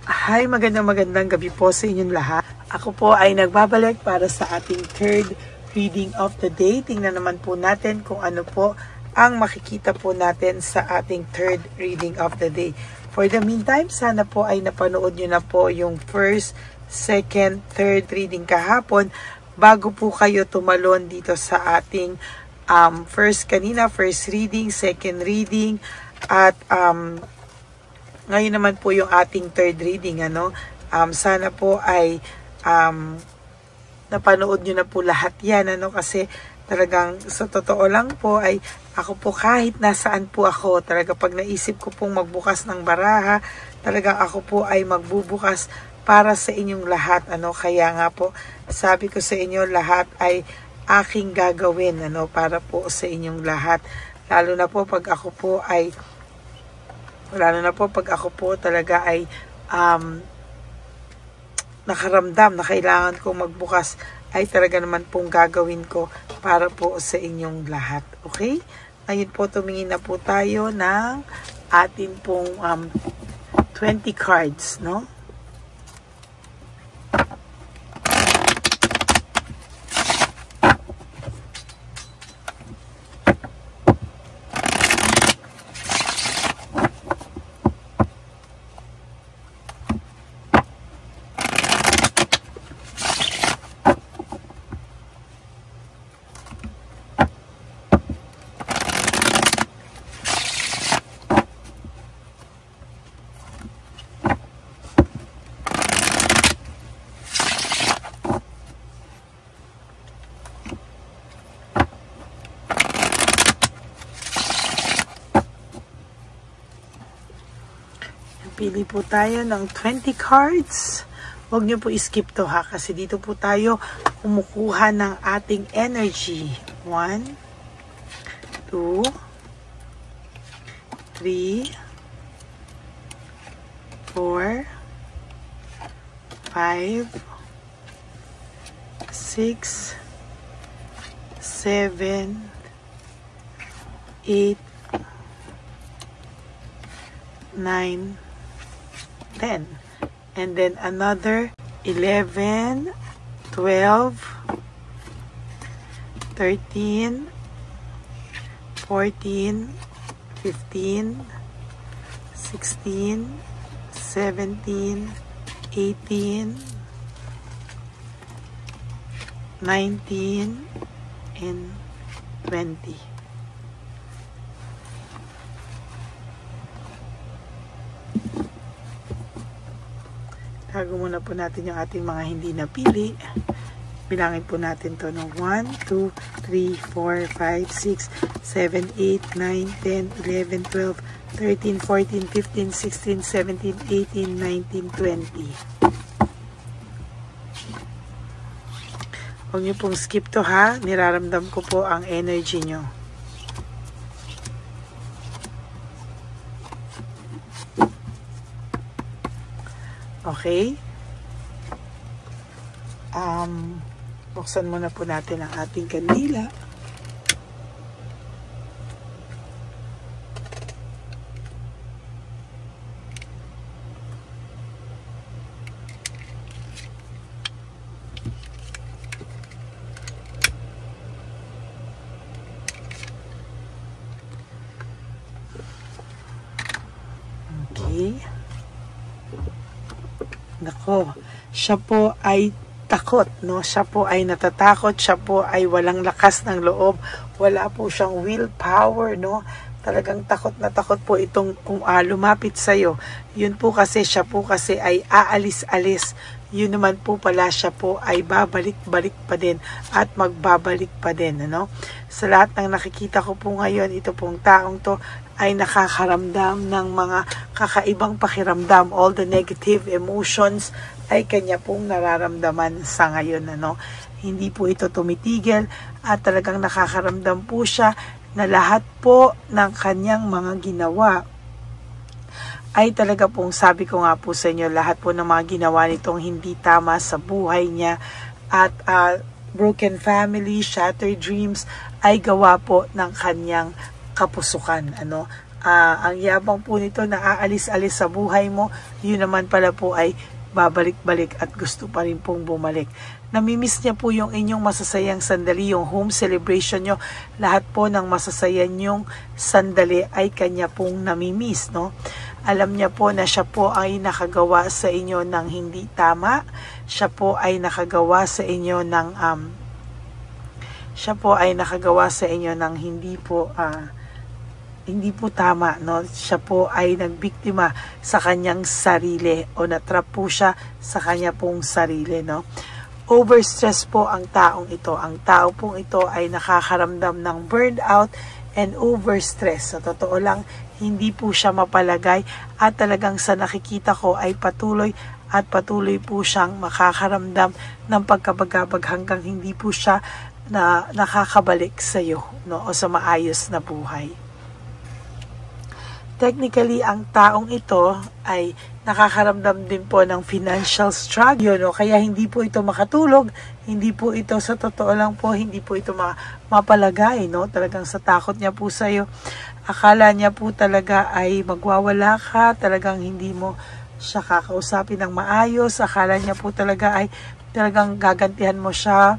Hi, magandang gabi po sa inyong lahat. Ako po ay nagbabalik para sa ating third reading of the day. Tingnan naman po natin kung ano po ang makikita po natin sa ating third reading of the day. For the meantime, sana po ay napanood nyo na po yung first, second, third reading kahapon bago po kayo tumalon dito sa ating first reading, second reading, at ngayon naman po yung ating third reading, sana po ay napanood nyo na po lahat yan, kasi talagang sa totoo lang po ay ako po kahit nasaan po ako, talaga pag naisip ko pong magbukas ng baraha, talagang ako po ay magbubukas para sa inyong lahat, kaya nga po sabi ko sa inyo, lahat ay aking gagawin, para po sa inyong lahat, lalo na po pag ako po talaga ay nakaramdam na kailangan kong magbukas, ay talaga naman pong gagawin ko para po sa inyong lahat. Okay? Ngayon po tumingin na po tayo ng atin pong 20 cards, no? Pili po tayo ng 20 cards. Huwag niyo po i-skip to kasi dito po tayo kumukuha ng ating energy. 1, 2, 3, 4, 5, 6, 7, 8, 9, 10, and then another 11, 12, 13, 14, 15, 16, 17, 18, 19, and 20. Tago muna po natin yung ating mga hindi napili. Bilangin po natin to ng 1, 2, 3, 4, 5, 6, 7, 8, 9, 10, 11, 12, 13, 14, 15, 16, 17, 18, 19, 20. Huwag niyo pong skip to niraramdam ko po ang energy nyo. Okay? Buksan muna po natin ang ating kandila. Okay. Nako, siya po ay takot, no? Siya po ay natatakot, siya po ay walang lakas ng loob, wala po siyang willpower, no? Talagang takot na takot po itong lumapit sa'yo. Yun po kasi, siya po kasi ay aalis-alis. Yun naman po pala, siya po ay babalik-balik pa din at magbabalik pa din, ano? Sa lahat ng nakikita ko po ngayon, ito pong taong to ay nakakaramdam ng mga kakaibang pakiramdam. All the negative emotions ay kanya pong nararamdaman sa ngayon, ano? Hindi po ito tumitigil at talagang nakakaramdam po siya na lahat po ng kanyang mga ginawa ay talaga pong, sabi ko nga po sa inyo, lahat po ng mga ginawa nitong hindi tama sa buhay niya at broken family, shattered dreams ay gawa po ng kanyang kapusukan, ano? ang yabang po nito na aalis-alis sa buhay mo, yun naman pala po ay babalik-balik at gusto pa rin pong bumalik. Namimiss niya po yung inyong masasayang sandali, yung home celebration nyo. Lahat po ng masasaya nyong sandali ay kanya pong namimiss, no? Alam niya po na siya po ay nakagawa sa inyo ng hindi tama. Siya po ay nakagawa sa inyo ng hindi po tama, no? Siya po ay nagbiktima sa kanyang sarili o natrap po siya sa kanya pong sarili, no? Overstress po ang taong ito. Ang tao pong ito ay nakakaramdam ng burned out and overstress. Sa totoo lang, hindi po siya mapalagay at talagang sa nakikita ko ay patuloy po siyang makakaramdam ng pagkabagabag hanggang hindi po siya na nakakabalik sa iyo, no? O sa maayos na buhay. Technically, ang taong ito ay nakakaramdam din po ng financial struggle, no? Kaya hindi po ito makatulog, hindi po ito sa totoo lang po, hindi po ito mapalagay, no? Talagang sa takot niya po sa iyo. Akala niya po talaga ay magwawala ka, talagang hindi mo siya kakausapin ng maayos. Akala niya po talaga ay talagang gagantihan mo siya,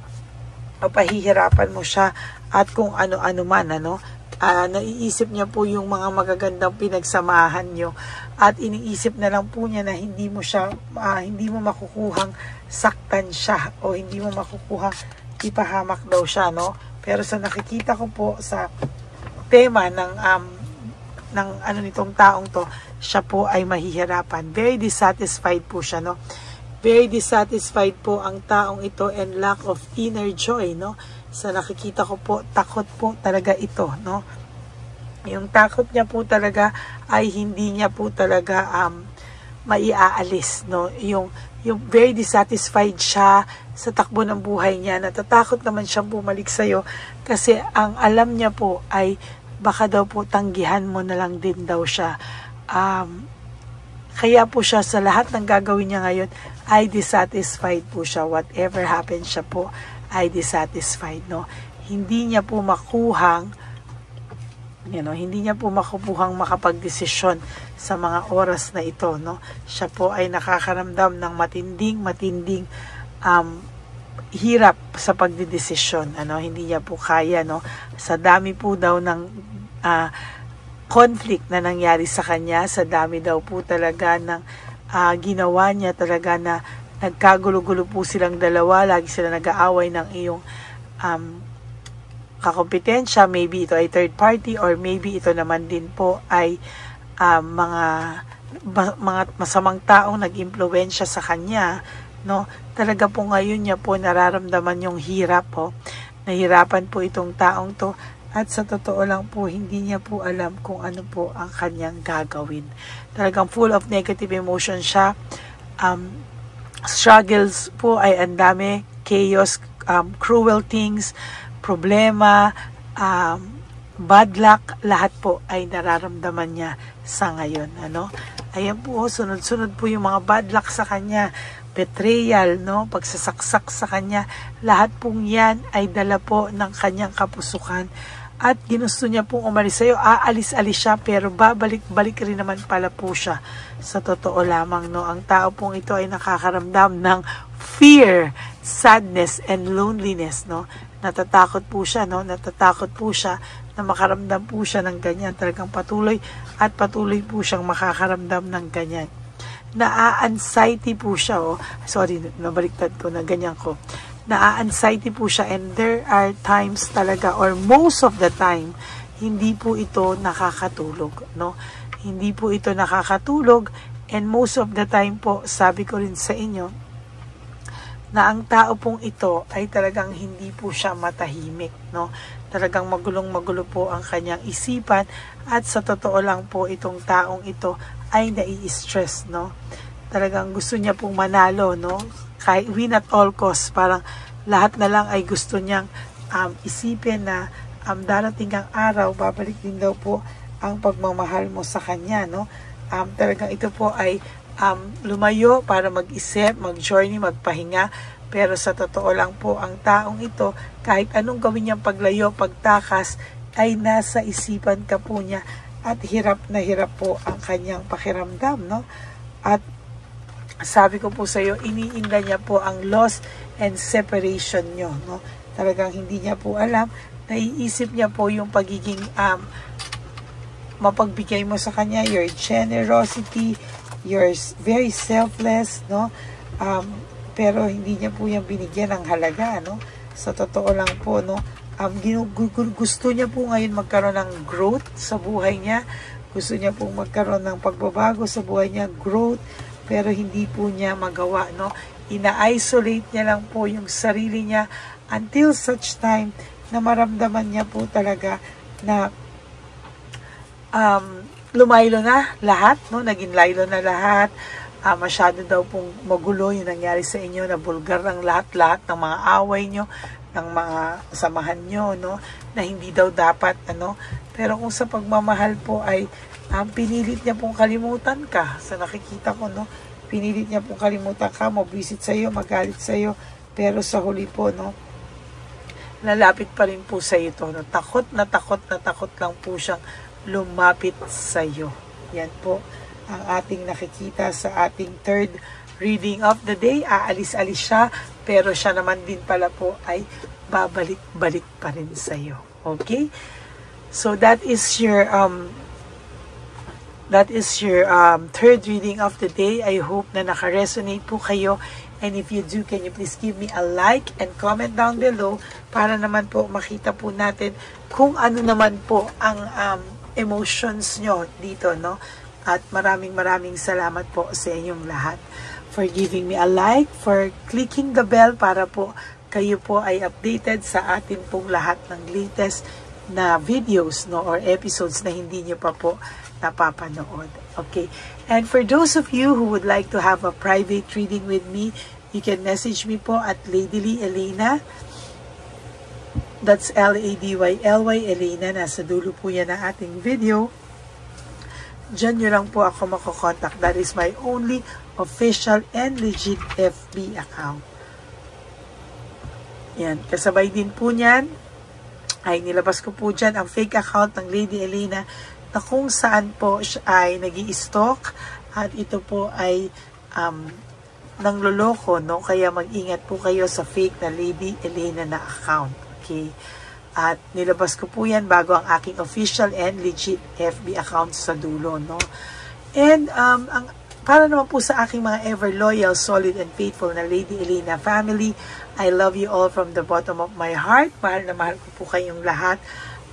pahihirapan mo siya at kung ano-ano man, ano? Naiisip niya po yung mga magagandang pinagsamahan nyo at iniisip na lang po niya na hindi mo makukuhang saktan siya o hindi mo makukuhang ipahamak daw siya, no? Pero sa nakikita ko po sa tema ng nitong taong to, siya po ay mahihirapan. Very dissatisfied po siya, no? Very dissatisfied po ang taong ito and lack of inner joy, no? Sa nakikita ko po, takot po talaga ito, no? Yung takot niya po talaga ay hindi niya po talaga maiaalis, no? Yung very dissatisfied siya sa takbo ng buhay niya. Natatakot naman siyang bumalik sa'yo kasi ang alam niya po ay baka daw po tanggihan mo na lang din daw siya. Kaya po siya sa lahat ng gagawin niya ngayon ay dissatisfied po siya. Whatever happens, siya po ay dissatisfied, no? Hindi niya po makuhang makapagdesisyon sa mga oras na ito, no? Siya po ay nakakaramdam ng matinding hirap sa pagdedesisyon, ano? Hindi niya po kaya, no? Sa dami po daw ng conflict na nangyari sa kanya, sa dami daw po talaga ng ginawa niya talaga na nagkagulo-gulo po silang dalawa, lagi sila nag-aaway ng iyong kakompetensya. Maybe ito ay third party or maybe ito naman din po ay mga masamang taong nag-impluwensya sa kanya, no? Talaga po ngayon niya po nararamdaman yung hirap po. Nahirapan po itong taong to at sa totoo lang po hindi niya po alam kung ano po ang kanyang gagawin. Talagang full of negative emotion siya. Struggles po ay ang dami, chaos, cruel things, problema, bad luck, lahat po ay nararamdaman niya sa ngayon, ano? Ayan po, sunod-sunod po yung mga bad luck sa kanya, betrayal, no? Pagsasaksak sa kanya, lahat pong yan ay dala po ng kanyang kapusukan. At ginusto niya pong umalis sa'yo, aalis-alis siya, pero babalik-balik rin naman pala po siya. Sa totoo lamang, no? Ang tao pong ito ay nakakaramdam ng fear, sadness, and loneliness, no? Natatakot po siya, no? Natatakot po siya na makaramdam po siya ng ganyan. Talagang patuloy po siyang makakaramdam ng ganyan. Na-anxiety po siya, oh. Sorry, nabaliktad ko na ganyan ko. Na-anxiety po siya and there are times talaga or most of the time hindi po ito nakakatulog, no? Hindi po ito nakakatulog and most of the time po, sabi ko rin sa inyo na ang tao pong ito ay talagang hindi po siya matahimik, no? Talagang magulong-magulo po ang kanyang isipan at sa totoo lang po itong taong ito ay nai-stress, no? Talagang gusto niya pong manalo, no? Kahit win at all costs, parang lahat na lang ay gusto niyang isipin na darating ang araw, babalik din daw po ang pagmamahal mo sa kanya, no? Talagang ito po ay lumayo para mag-isip, mag-journey, magpahinga, pero sa totoo lang po ang taong ito, kahit anong gawin niyang paglayo, pagtakas, ay nasa isipan ka po niya at hirap na hirap po ang kanyang pakiramdam, no? At sabi ko po sa iyo, iniinda niya po ang loss and separation nyo, no? Talagang hindi niya po alam, naiisip niya po yung pagiging mapagbigay mo sa kanya, your generosity, you're very selfless, no? Pero hindi niya po yung binigyan ng halaga, no? Sa totoo lang po, no? Gusto niya po ngayon magkaroon ng growth sa buhay niya. Gusto niya po magkaroon ng pagbabago sa buhay niya, growth, pero hindi po niya magawa, no? Ina-isolate niya lang po yung sarili niya until such time na maramdaman niya po talaga na lumaylo na lahat, no? Naging laylo na lahat. Masyado daw pong magulo yung nangyari sa inyo, na bulgar ng lahat-lahat ng mga away nyo, ng mga samahan nyo, no? Na hindi daw dapat, ano? Pero kung sa pagmamahal po ay pinilit niya pong kalimutan ka. Sa nakikita ko, no? Pinilit niya pong kalimutan ka, mabwisit sa'yo, magalit sa'yo. Pero sa huli po, no? Lalapit pa rin po sa'yo to, no? Takot na takot lang po siyang lumapit sa'yo. Yan po ang ating nakikita sa ating third reading of the day. Aalis-alis siya, pero siya naman din pala po ay babalik-balik pa rin sa'yo. Okay? So that is your third reading of the day. I hope na naka-resonate po kayo. And if you do, can you please give me a like and comment down below para naman po makita po natin kung ano naman po ang emotions nyo dito, no? At maraming salamat po sa inyong lahat for giving me a like, for clicking the bell para po kayo po ay updated sa atin pong lahat ng latest na videos, no, or episodes na hindi nyo pa po napapanood. Okay. And for those of you who would like to have a private reading with me, you can message me po at Ladyly Elena. That's L-A-D-Y-L-Y Elena. Nasa dulo po yan ang ating video. Diyan nyo lang po ako makokontak. That is my only official and legit FB account. Yan. Kasabay din po niyan, ay nilabas ko po dyan ang fake account ng Lady Elena na kung saan po siya ay nag-i-stalk at ito po ay nangloloko, no? Kaya mag-ingat po kayo sa fake na Lady Elena na account. Okay? At nilabas ko po yan bago ang aking official and legit FB account sa dulo, no? And para naman po sa aking mga ever loyal, solid, and faithful na Lady Elena family, I love you all from the bottom of my heart. Mahal na mahal ko po kayong lahat.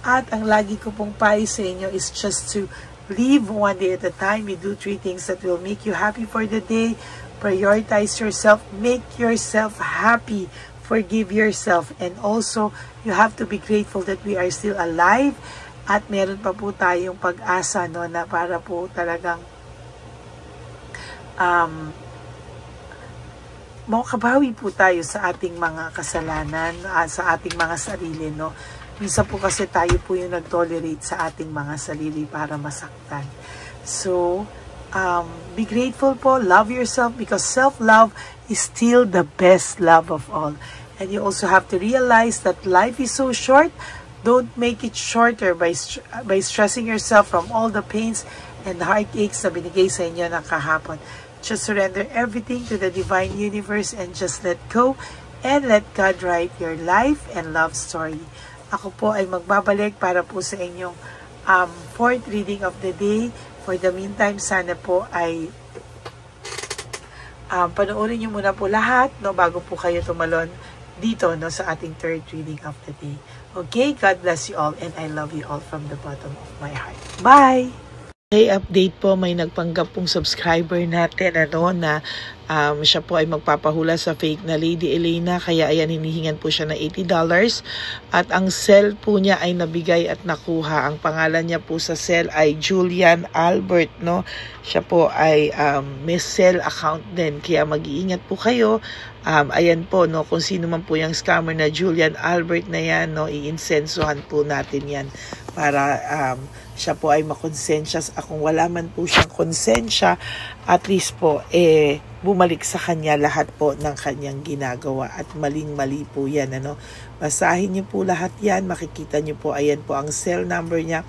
At ang lagi ko pong payo sa inyo is just to live one day at a time. You do 3 things that will make you happy for the day. Prioritize yourself. Make yourself happy. Forgive yourself. And also, you have to be grateful that we are still alive. At meron pa po tayong pag-asa, no, na para po talagang makabawi po tayo sa ating mga kasalanan, sa ating mga sarili, no. Minsan po kasi tayo po yung nag-tolerate sa ating mga sarili para masaktan. So, be grateful po, love yourself, because self-love is still the best love of all. And you also have to realize that life is so short. Don't make it shorter by stressing yourself from all the pains and heartaches na binigay sa inyo ng kahapon. Just surrender everything to the divine universe and just let go and let God write your life and love story. Ako po ay magbabalik para po sa inyong fourth reading of the day. For the meantime, sana po ay panoorin nyo muna po lahat, no, bago po kayo tumalon dito, no, sa ating third reading of the day. Okay, God bless you all and I love you all from the bottom of my heart. Bye! Okay, update po, may nagpanggap pong subscriber natin, ano, na siya po ay magpapahula sa fake na Lady Elena, kaya ayan, hinihingan po siya na $80 at ang cell po niya ay nabigay at nakuha. Ang pangalan niya po sa cell ay Julian Albert, no. Siya po ay may cell account din, kaya mag-iingat po kayo. Ayan po, no, kung sino man po yung scammer na Julian Albert na yan, no, i-insensuhan po natin yan para siya po ay makonsensya. Kung wala man po siyang konsensya, at least po bumalik sa kanya lahat po ng kanyang ginagawa at maling-mali po yan, ano. Basahin niyo po lahat yan, makikita niyo po, ayan po ang cell number niya,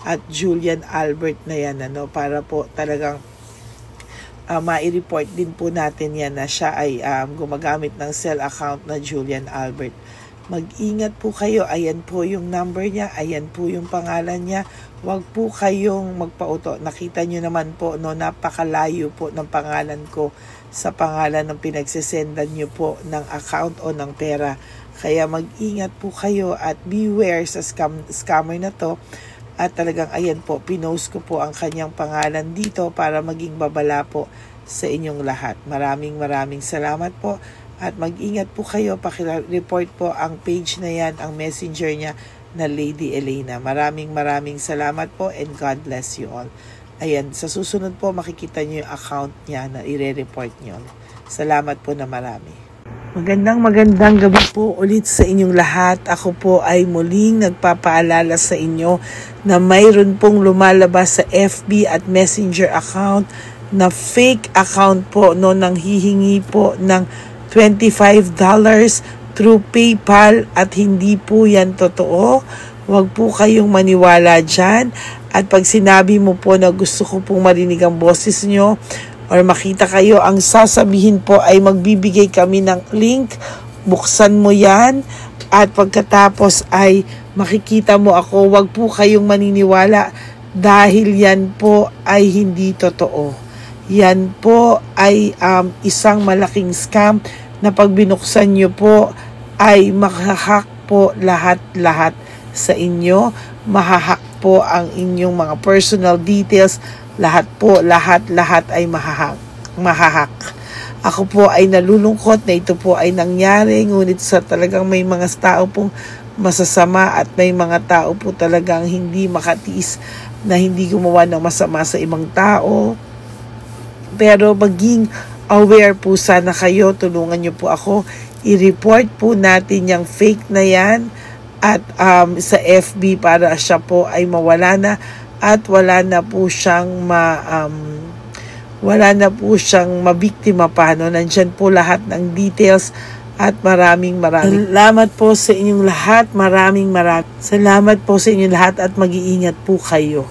at Julian Albert na yan, ano, para po talagang mai-report din po natin yan na siya ay gumagamit ng cell account na Julian Albert. Mag-ingat po kayo. Ayan po yung number niya. Ayan po yung pangalan niya. Huwag po kayong magpauto. Nakita nyo naman po, no, napakalayo po ng pangalan ko sa pangalan ng pinagsisendan nyo po ng account o ng pera. Kaya mag-ingat po kayo at beware sa scammer na to. At talagang ayan po, pinost ko po ang kanyang pangalan dito para maging babala po sa inyong lahat. Maraming salamat po. At mag-ingat po kayo, paki-report po ang page na yan, ang messenger niya na Lady Elena. Maraming salamat po and God bless you all. Ayan, sa susunod po makikita niyo yung account niya na i-report niyo. Salamat po na marami. Magandang gabi po ulit sa inyong lahat. Ako po ay muling nagpapaalala sa inyo na mayroon pong lumalabas sa FB at Messenger account na fake account po, no, nang hihingi po ng $25 through PayPal at hindi po yan totoo. Huwag po kayong maniwala dyan. At pag sinabi mo po na gusto ko pong marinig ang boses nyo or makita kayo, ang sasabihin po ay magbibigay kami ng link. Buksan mo yan at pagkatapos ay makikita mo ako. Huwag po kayong maniniwala dahil yan po ay hindi totoo. Yan po ay isang malaking scam na pag binuksan nyo po ay mahahack po lahat sa inyo. Mahahack po ang inyong mga personal details. Lahat ay mahahack. Ako po ay nalulungkot na ito po ay nangyari, ngunit sa talagang may mga tao pong masasama at may mga tao po talagang hindi makatiis na hindi gumawa ng masama sa ibang tao. Pero maging aware po sana kayo, tulungan niyo po ako, i-report po natin yung fake na yan at sa FB para siya po ay mawala na at wala na po siyang mabiktima pa, no? Nandyan po lahat ng details at maraming salamat po sa inyong lahat. Maraming salamat po sa inyong lahat at mag-iingat po kayo.